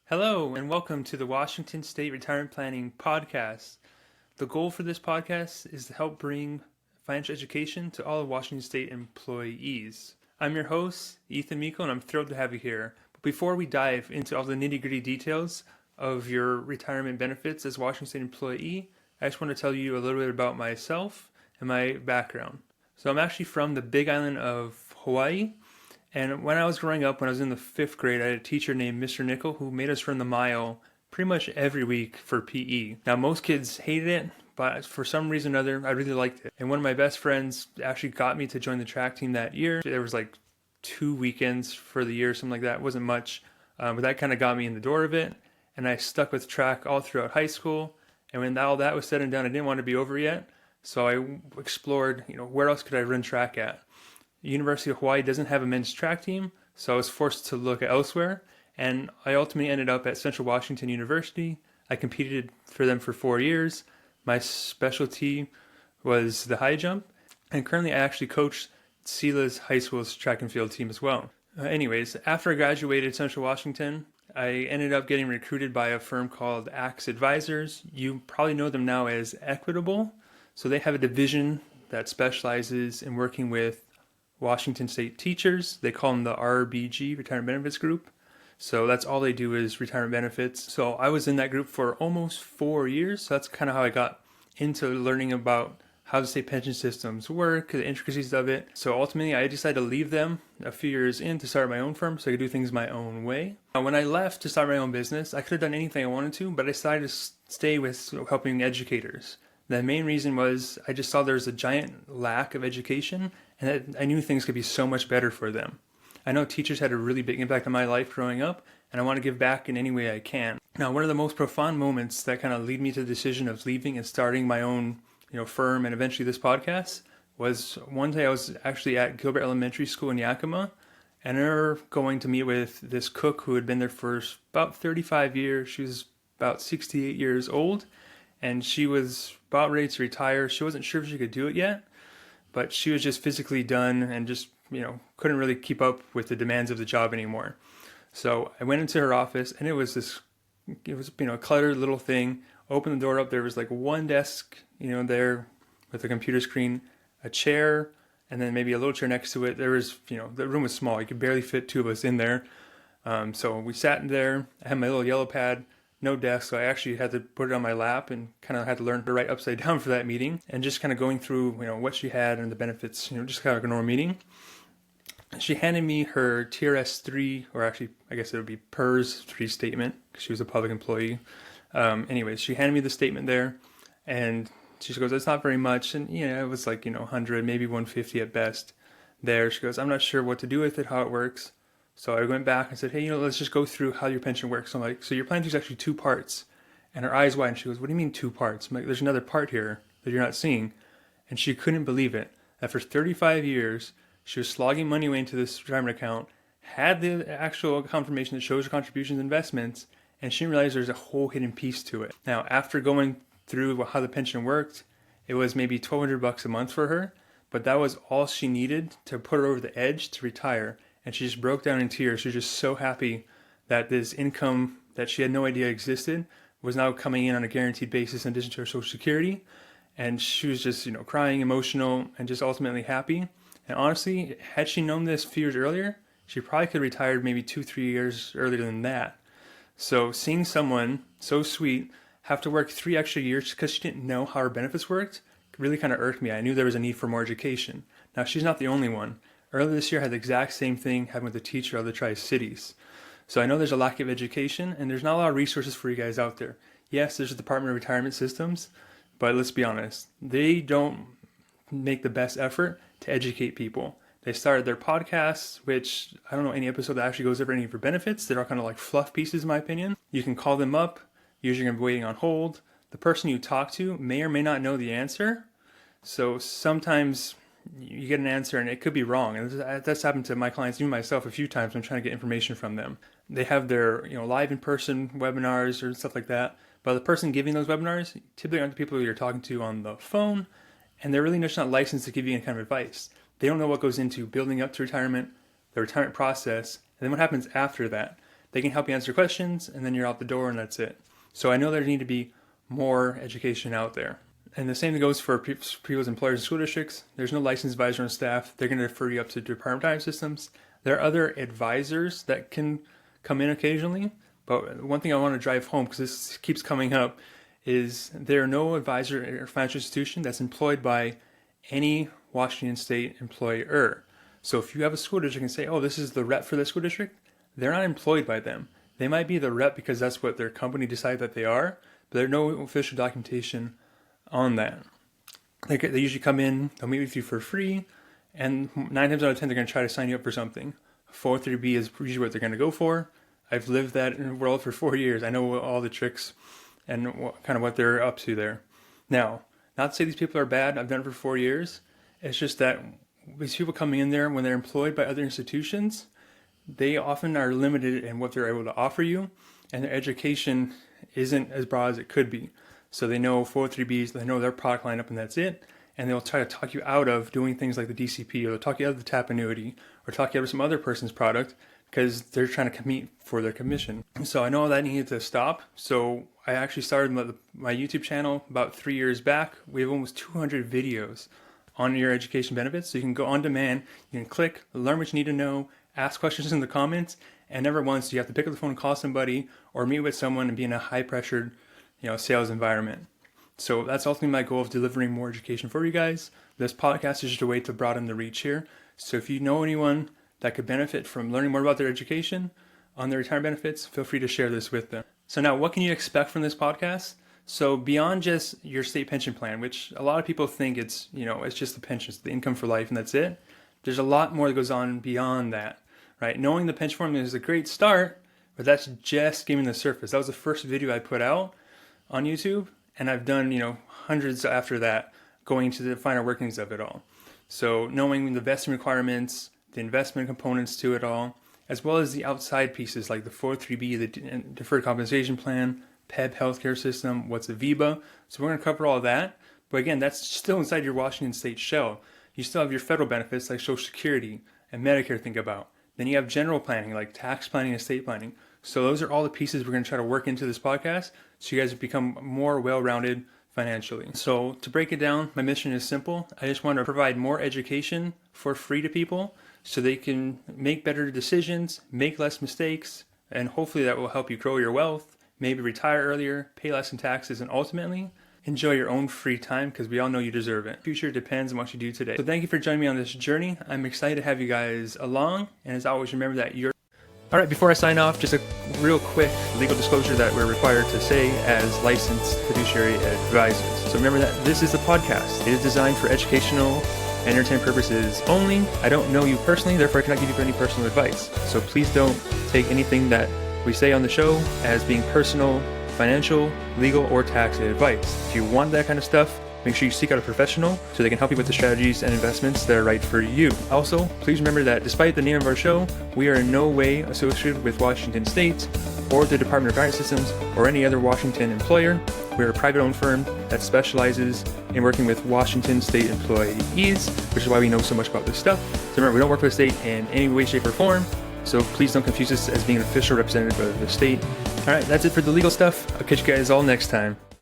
Hello, and welcome to the Washington State Retirement Planning Podcast. The goal for this podcast is to help bring financial education to all of Washington State employees. I'm your host, Ethan Miko, and I'm thrilled to have you here. But before we dive into all the nitty-gritty details of your retirement benefits as a Washington State employee, I just want to tell you a little bit about myself and my background. So I'm actually from the Big Island of Hawaii. And when I was growing up, when I was in the 5th grade, I had a teacher named Mr. Nickel who made us run the mile pretty much every week for PE. Now, most kids hated it, but for some reason or other, I really liked it. And one of my best friends actually got me to join the track team that year. There was like 2 weekends for the year, something like that. It wasn't much, but that kind of got me in the door of it. And I stuck with track all throughout high school. And when all that was said and done, I didn't want to be over yet. So I explored, where else could I run track at? University of Hawaii doesn't have a men's track team, so I was forced to look elsewhere, and I ultimately ended up at Central Washington University. I competed for them for 4 years. My specialty was the high jump, and currently I actually coach Sila's high school's track and field team as well. Anyways, after I graduated Central Washington, I ended up getting recruited by a firm called Axe Advisors. You probably know them now as Equitable. So they have a division that specializes in working with Washington State teachers. They call them the RBG, Retirement Benefits Group. So that's all they do is retirement benefits. So I was in that group for almost 4 years. So that's kind of how I got into learning about how the state pension systems work, the intricacies of it. So ultimately, I decided to leave them a few years in to start my own firm so I could do things my own way. Now, when I left to start my own business, I could have done anything I wanted to, but I decided to stay with helping educators. The main reason was I just saw there was a giant lack of education, and that I knew things could be so much better for them. I know teachers had a really big impact on my life growing up, and I want to give back in any way I can. Now, one of the most profound moments that kind of lead me to the decision of leaving and starting my own, firm and eventually this podcast was one day I was actually at Gilbert Elementary School in Yakima, and I remember going to meet with this cook who had been there for about 35 years. She was about 68 years old, and she was about ready to retire. She wasn't sure if she could do it yet, but she was just physically done and just, couldn't really keep up with the demands of the job anymore. So I went into her office, and it was a cluttered little thing. Opened the door up, there was like one desk, there with a computer screen, a chair, and then maybe a little chair next to it. There was, the room was small. You could barely fit 2 of us in there. So we sat in there. I had my little yellow pad, no desk, so I actually had to put it on my lap and kind of had to learn to write upside down for that meeting, and just kind of going through, what she had and the benefits, just kind of like a normal meeting. She handed me her TRS 3, or actually, I guess it would be PERS 3 statement, because she was a public employee. Anyways, she handed me the statement there, and she goes, "That's not very much," and it was like, 100, maybe 150 at best there. She goes, "I'm not sure what to do with it, how it works." So I went back and said, "Hey, let's just go through how your pension works." So I'm like, "So your plan is actually 2 parts." And her eyes widened. She goes, "What do you mean 2 parts?" I'm like, "There's another part here that you're not seeing." And she couldn't believe it. That for 35 years, she was slogging money away into this retirement account, had the actual confirmation that shows her contributions and investments, and she didn't realize there's a whole hidden piece to it. Now, after going through how the pension worked, it was maybe $1,200 a month for her, but that was all she needed to put her over the edge to retire. And she just broke down in tears. She was just so happy that this income that she had no idea existed was now coming in on a guaranteed basis in addition to her Social Security. And she was just, crying, emotional, and just ultimately happy. And honestly, had she known this a few years earlier, she probably could have retired maybe 2-3 years earlier than that. So seeing someone so sweet have to work 3 extra years because she didn't know how her benefits worked really kind of irked me. I knew there was a need for more education. Now, she's not the only one. Earlier this year, I had the exact same thing happen with a teacher of the Tri-Cities. So I know there's a lack of education, and there's not a lot of resources for you guys out there. Yes, there's the Department of Retirement Systems, but let's be honest, they don't make the best effort to educate people. They started their podcasts, which I don't know any episode that actually goes over any of your benefits. They're all kind of like fluff pieces, in my opinion. You can call them up. Usually you're going to be waiting on hold. The person you talk to may or may not know the answer. So sometimes you get an answer and it could be wrong. And that's happened to my clients, even myself, a few times when I'm trying to get information from them. They have their live in-person webinars or stuff like that. But the person giving those webinars typically aren't the people you're talking to on the phone. And they're really just not licensed to give you any kind of advice. They don't know what goes into building up to retirement, the retirement process, and then what happens after that. They can help you answer questions, and then you're out the door, and that's it. So I know there need to be more education out there. And the same goes for people's employers and school districts. There's no licensed advisor on staff. They're going to refer you up to Department of Time Systems. There are other advisors that can come in occasionally. But one thing I want to drive home, because this keeps coming up, is there are no advisor or financial institution that's employed by any Washington State employer. So if you have a school district and say, oh, this is the rep for the school district, they're not employed by them. They might be the rep because that's what their company decided that they are, but there's no official documentation on that. They usually come in, they'll meet with you for free, and 9 times out of 10 they're going to try to sign you up for something. 403B is usually what they're going to go for. I've lived that in the world for 4 years. I know all the tricks and kind of what they're up to there. Now, not to say these people are bad. I've done it for 4 years. It's just that these people coming in there when they're employed by other institutions, they often are limited in what they're able to offer you, and their education isn't as broad as it could be. So they know 403Bs, they know their product lineup, and that's it. And they'll try to talk you out of doing things like the DCP, or they'll talk you out of the TAP annuity, or talk you out of some other person's product because they're trying to compete for their commission. So I know that needed to stop. So I actually started my YouTube channel about 3 years back. We have almost 200 videos on your education benefits. So you can go on demand, you can click, learn what you need to know, ask questions in the comments, and never once do you have to pick up the phone and call somebody or meet with someone and be in a high-pressured, sales environment. So that's ultimately my goal of delivering more education for you guys. This podcast is just a way to broaden the reach here. So if you know anyone that could benefit from learning more about their education on their retirement benefits, feel free to share this with them. So now, what can you expect from this podcast? So beyond just your state pension plan, which a lot of people think it's just the pension, it's the income for life, and that's it. There's a lot more that goes on beyond that, right? Knowing the pension formula is a great start, but that's just skimming the surface. That was the first video I put out on YouTube, and I've done, hundreds after that, going to the finer workings of it all. So knowing the vesting requirements, the investment components to it all, as well as the outside pieces like the 403B, the Deferred Compensation Plan, PEB healthcare system, what's a VEBA. So we're going to cover all that. But again, that's still inside your Washington State shell. You still have your federal benefits like Social Security and Medicare to think about. Then you have general planning like tax planning and estate planning. So those are all the pieces we're going to try to work into this podcast so you guys become more well-rounded financially. So to break it down, my mission is simple. I just want to provide more education for free to people so they can make better decisions, make less mistakes, and hopefully that will help you grow your wealth, maybe retire earlier, pay less in taxes, and ultimately enjoy your own free time because we all know you deserve it. Future depends on what you do today. So thank you for joining me on this journey. I'm excited to have you guys along, and as always, remember that you're... All right, before I sign off, just a real quick legal disclosure that we're required to say as licensed fiduciary advisors. So remember that this is a podcast. It is designed for educational and entertainment purposes only. I don't know you personally, therefore I cannot give you any personal advice. So please don't take anything that we say on the show as being personal, financial, legal, or tax advice. If you want that kind of stuff, make sure you seek out a professional so they can help you with the strategies and investments that are right for you. Also, please remember that despite the name of our show, we are in no way associated with Washington State or the Department of Retirement Systems or any other Washington employer. We are a private-owned firm that specializes in working with Washington State employees, which is why we know so much about this stuff. So remember, we don't work for the state in any way, shape, or form. So please don't confuse us as being an official representative of the state. All right, that's it for the legal stuff. I'll catch you guys all next time.